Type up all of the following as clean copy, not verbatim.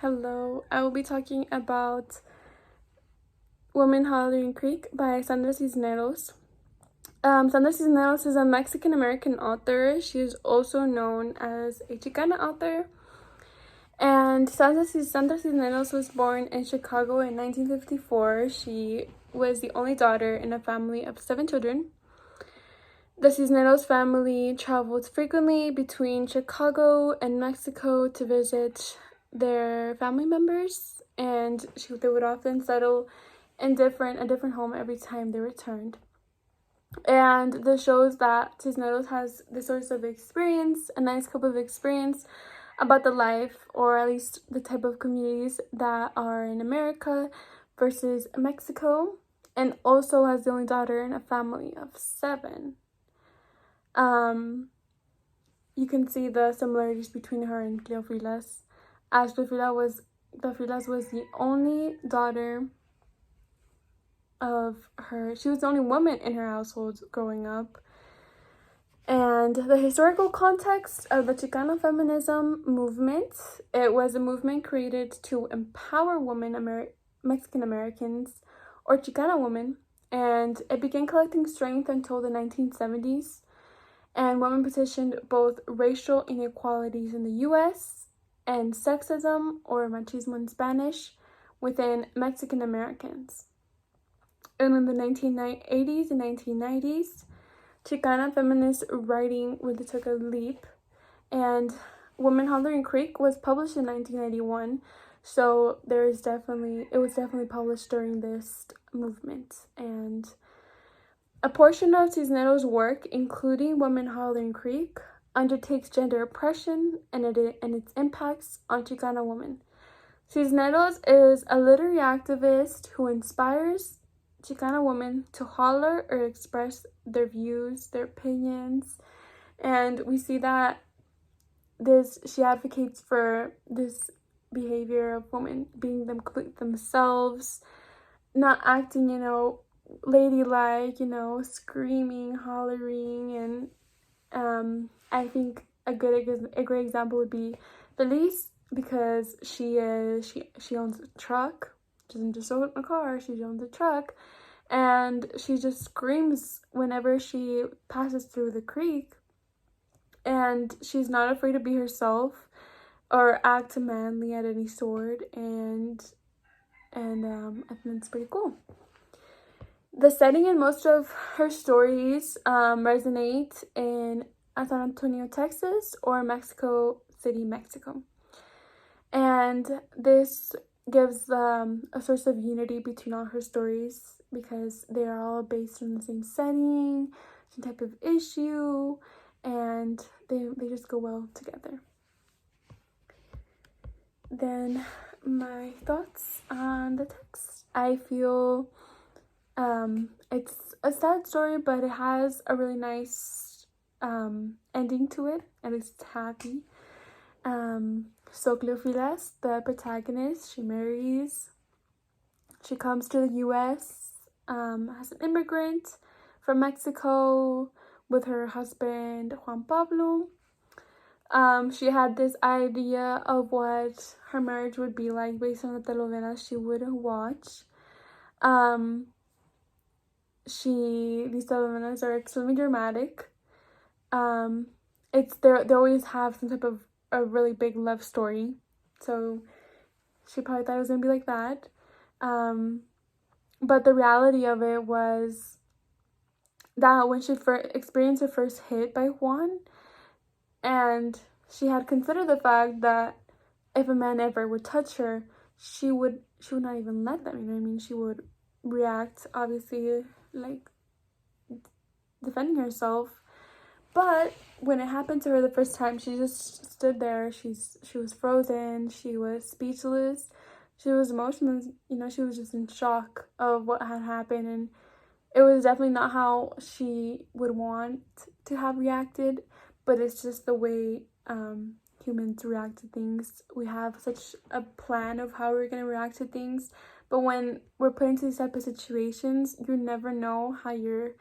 Hello, I will be talking about Woman Hollering Creek by Sandra Cisneros. Sandra Cisneros is a Mexican-American author. She is also known as a Chicana author. And Sandra Cisneros was born in Chicago in 1954. She was the only daughter in a family of 7 children. The Cisneros family traveled frequently between Chicago and Mexico to visit their family members, and they would often settle in a different home every time they returned. And this shows that Cisneros has the source of experience, a nice cup of experience about the life, or at least the type of communities that are in America versus Mexico, and also as the only daughter in a family of 7. You can see the similarities between her and Cleofilas, as Cleofilas was the only daughter of her. She was the only woman in her household growing up. And the historical context of the Chicano feminism movement, it was a movement created to empower Mexican Americans, or Chicana women, and it began collecting strength until the 1970s. And women petitioned both racial inequalities in the U.S. and sexism, or machismo in Spanish, within Mexican Americans. And in the 1980s and 1990s, Chicana feminist writing really took a leap, and Woman Hollering Creek was published in 1991, so it was definitely published during this movement. And a portion of Cisneros' work, including Woman Hollering Creek, undertakes gender oppression and its impacts on Chicana women. Cisneros is a literary activist who inspires Chicana women to holler or express their views, their opinions, and we see that she advocates for this behavior of women being themselves, not acting, ladylike, screaming, hollering, and I think a great example would be Felice, because she owns a truck. She doesn't just own a car, she owns a truck, and she just screams whenever she passes through the creek, and she's not afraid to be herself or act manly at any sort, and I think it's pretty cool. The setting in most of her stories resonate in San Antonio, Texas, or Mexico City, Mexico. And this gives a source of unity between all her stories, because they are all based on the same setting, same type of issue, and they just go well together. Then my thoughts on the text. I feel it's a sad story, but it has a really nice ending to it. At least it's happy. So Cleofilas, the protagonist, she marries. She comes to the U.S. As an immigrant from Mexico with her husband Juan Pablo. She had this idea of what her marriage would be like based on the telenovelas she would watch. These telenovelas are extremely dramatic. They always have some type of a really big love story, so she probably thought it was gonna be like that. But the reality of it was that when she experienced her first hit by Juan, and she had considered the fact that if a man ever would touch her, she would not even let them, you know what I mean? She would react, obviously, like defending herself. But when it happened to her the first time, she just stood there. She was frozen. She was speechless. She was emotionless. She was just in shock of what had happened, and it was definitely not how she would want to have reacted. But it's just the way humans react to things. We have such a plan of how we're gonna react to things, but when we're put into these type of situations, you never know how your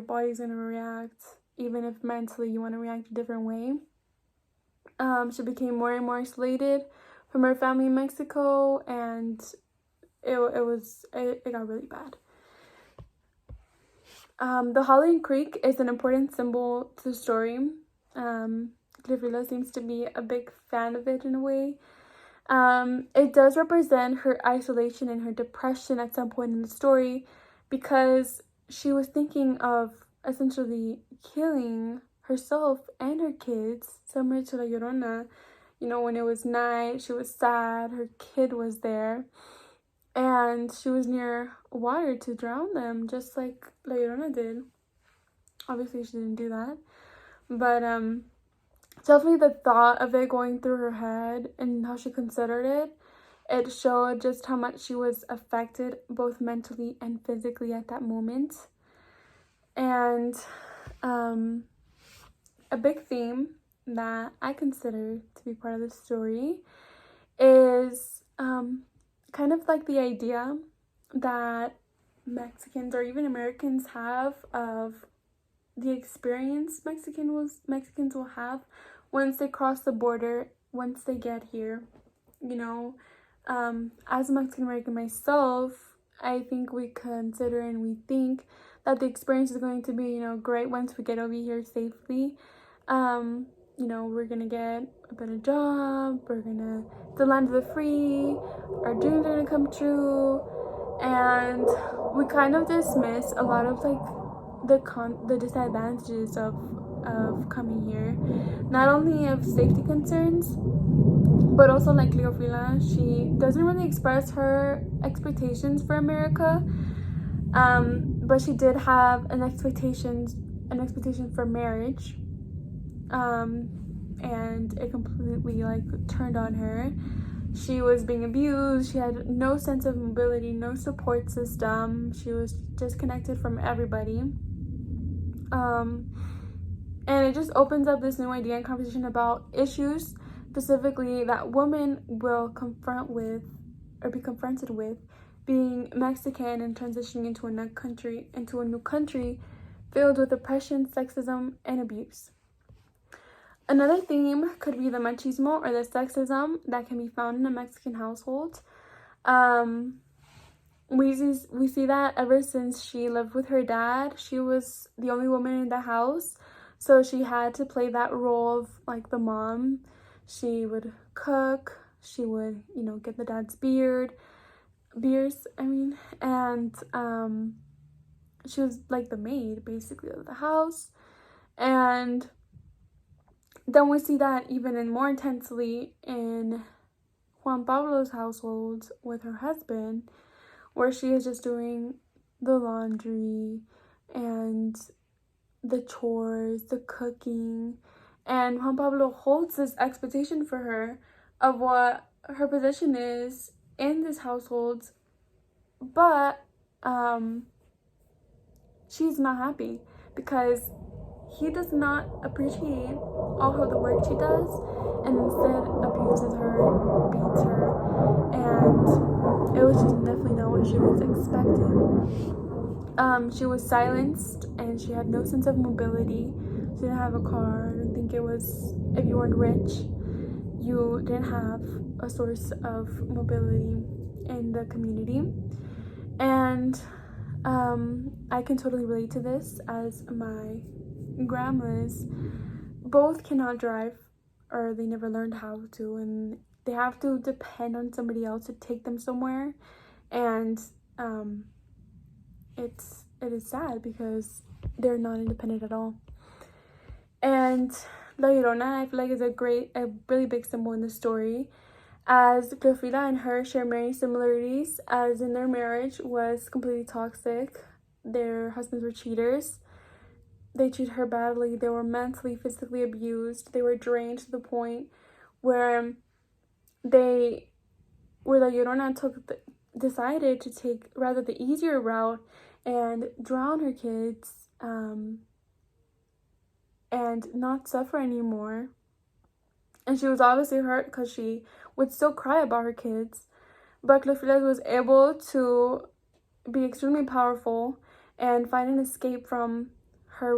body's gonna react, even if mentally you want to react a different way. She became more and more isolated from her family in Mexico, and it got really bad. The Howling Creek is an important symbol to the story. Gavrila seems to be a big fan of it in a way. It does represent her isolation and her depression at some point in the story, because she was thinking of essentially killing herself and her kids, similar to La Llorona. You know, when it was night, she was sad, her kid was there, and she was near water to drown them, just like La Llorona did. Obviously, she didn't do that, but definitely the thought of it going through her head and how she considered it showed just how much she was affected both mentally and physically at that moment. And a big theme that I consider to be part of the story is kind of like the idea that Mexicans or even Americans have of the experience Mexicans will have once they cross the border, once they get here. You know, as a Mexican American myself, I think we consider and we think that the experience is going to be, you know, great once we get over here safely. You know, we're gonna get a better job, the land of the free, our dreams are gonna come true, and we kind of dismiss a lot of like the disadvantages of coming here, not only of safety concerns, but also like Gavrila, she doesn't really express her expectations for America, but she did have an expectation for marriage, and it completely like turned on her. She was being abused. She had no sense of mobility, no support system. She was disconnected from everybody. And it just opens up this new idea and conversation about issues specifically that women will confront with or be confronted with being Mexican and transitioning into a new country filled with oppression, sexism, and abuse. Another theme could be the machismo or the sexism that can be found in a Mexican household. We see that ever since she lived with her dad. She was the only woman in the house, so she had to play that role of like the mom. She would cook, she would, you know, get the dad's beers, and she was like the maid basically of the house. And then we see that even more intensely in Juan Pablo's household with her husband, where she is just doing the laundry and the chores, the cooking, and Juan Pablo holds this expectation for her of what her position is in this household, but she's not happy because he does not appreciate all of the work she does and instead abuses her and beats her, and it was just definitely not what she was expecting. She was silenced and she had no sense of mobility. She didn't have a car. I don't think it was, if you weren't rich, you didn't have a source of mobility in the community. And I can totally relate to this, as my grandmas both cannot drive, or they never learned how to, and they have to depend on somebody else to take them somewhere. And it is sad because they're not independent at all. And La Llorona, I feel like, is a really big symbol in the story, as Gavrila and her share many similarities, as in their marriage was completely toxic. Their husbands were cheaters. They treated her badly. They were mentally, physically abused. They were drained to the point where La Llorona decided to take rather the easier route and drown her kids, and not suffer anymore. And she was obviously hurt because she would still cry about her kids. But Gavrila was able to be extremely powerful and find an escape from her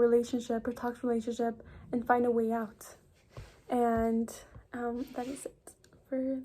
toxic relationship, and find a way out. And that is it for